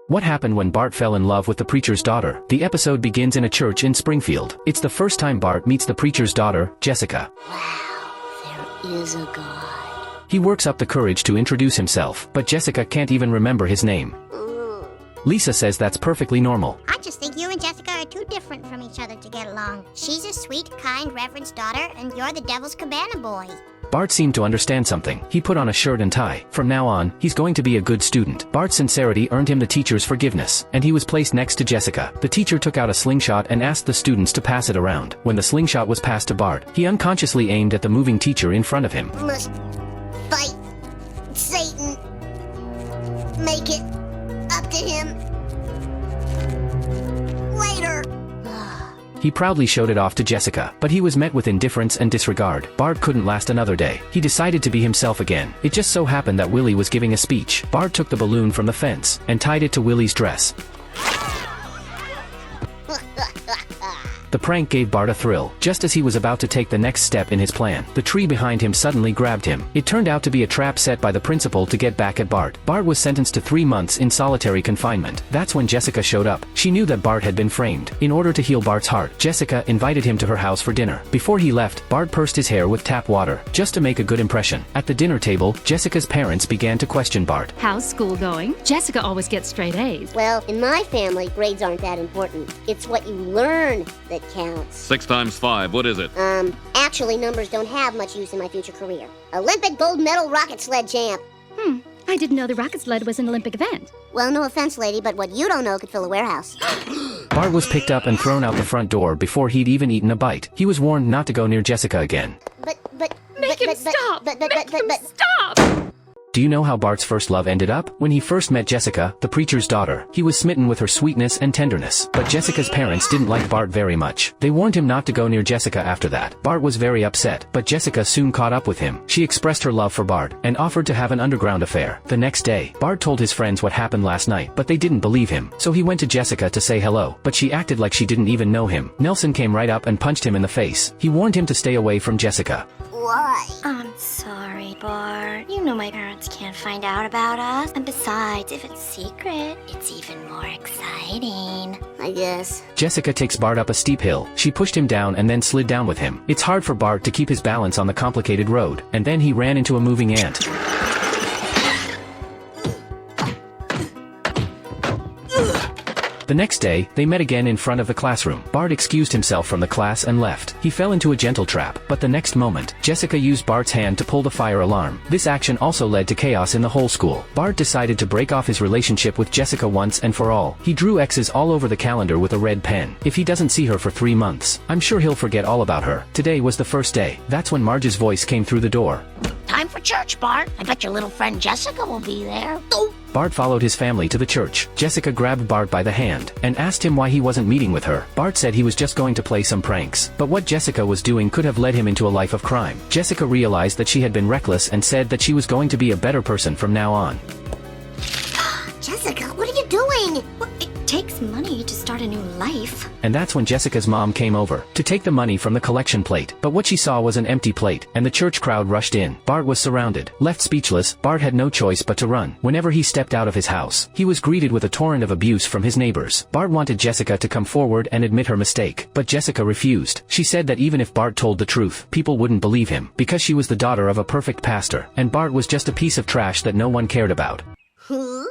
What happened when Bart fell in love with the preacher's daughter? The episode begins in a church in Springfield. It's the first time Bart meets the preacher's daughter, Jessica. Wow, there is a God. He works up the courage to introduce himself, but Jessica can't even remember his name. Lisa says that's perfectly normal. I just think you and Jessica are too different from each other to get along. She's a sweet, kind reverend's daughter, and you're the devil's cabana boy. Bart seemed to understand something. He put on a shirt and tie. From now on, he's going to be a good student. Bart's sincerity earned him the teacher's forgiveness, and he was placed next to Jessica. The teacher took out a slingshot and asked the students to pass it around. When the slingshot was passed to Bart, he unconsciously aimed at the moving teacher in front of him. Must fight Satan. Make it up to him later. He proudly showed it off to Jessica, but he was met with indifference and disregard. Bart couldn't last another day. He decided to be himself again. It just so happened that Willie was giving a speech. Bart took the balloon from the fence and tied it to Willie's dress. The prank gave Bart a thrill. Just as he was about to take the next step in his plan, the tree behind him suddenly grabbed him. It turned out to be a trap set by the principal to get back at Bart. Bart was sentenced to 3 months in solitary confinement. That's when Jessica showed up. She knew that Bart had been framed. In order to heal Bart's heart, Jessica invited him to her house for dinner. Before he left, Bart pursed his hair with tap water, just to make a good impression. At the dinner table, Jessica's parents began to question Bart. How's school going? Jessica always gets straight A's. Well, in my family, grades aren't that important. It's what you learn that counts. 6 times 5, what is it? Actually, numbers don't have much use in my future career. Olympic gold medal rocket sled champ. I didn't know the rocket sled was an Olympic event. Well, no offense, lady, but what you don't know could fill a warehouse. Bart was picked up and thrown out the front door before he'd even eaten a bite. He was warned not to go near Jessica again. Make him stop! Make him stop! Do you know how Bart's first love ended up? When he first met Jessica, the preacher's daughter, he was smitten with her sweetness and tenderness. But Jessica's parents didn't like Bart very much. They warned him not to go near Jessica after that. Bart was very upset, but Jessica soon caught up with him. She expressed her love for Bart and offered to have an underground affair. The next day, Bart told his friends what happened last night, but they didn't believe him. So he went to Jessica to say hello, but she acted like she didn't even know him. Nelson came right up and punched him in the face. He warned him to stay away from Jessica. Why? I'm sorry, Bart. You know my parents can't find out about us. And besides, if it's secret, it's even more exciting. I guess. Jessica takes Bart up a steep hill. She pushed him down and then slid down with him. It's hard for Bart to keep his balance on the complicated road, and then he ran into a moving ant. The next day, they met again in front of the classroom. Bart excused himself from the class and left. He fell into a gentle trap, but the next moment, Jessica used Bart's hand to pull the fire alarm. This action also led to chaos in the whole school. Bart decided to break off his relationship with Jessica once and for all. He drew X's all over the calendar with a red pen. If he doesn't see her for 3 months, I'm sure he'll forget all about her. Today was the first day. That's when Marge's voice came through the door. Time for church, Bart. I bet your little friend Jessica will be there. Bart followed his family to the church. Jessica grabbed Bart by the hand and asked him why he wasn't meeting with her. Bart said he was just going to play some pranks. But what Jessica was doing could have led him into a life of crime. Jessica realized that she had been reckless and said that she was going to be a better person from now on. Jessica, what are you doing? Well, it takes money to start a new life. And that's when Jessica's mom came over to take the money from the collection plate. But what she saw was an empty plate, and the church crowd rushed in. Bart was surrounded. Left speechless, Bart had no choice but to run. Whenever he stepped out of his house, he was greeted with a torrent of abuse from his neighbors. Bart wanted Jessica to come forward and admit her mistake, but Jessica refused. She said that even if Bart told the truth, people wouldn't believe him, because she was the daughter of a perfect pastor, and Bart was just a piece of trash that no one cared about. Who?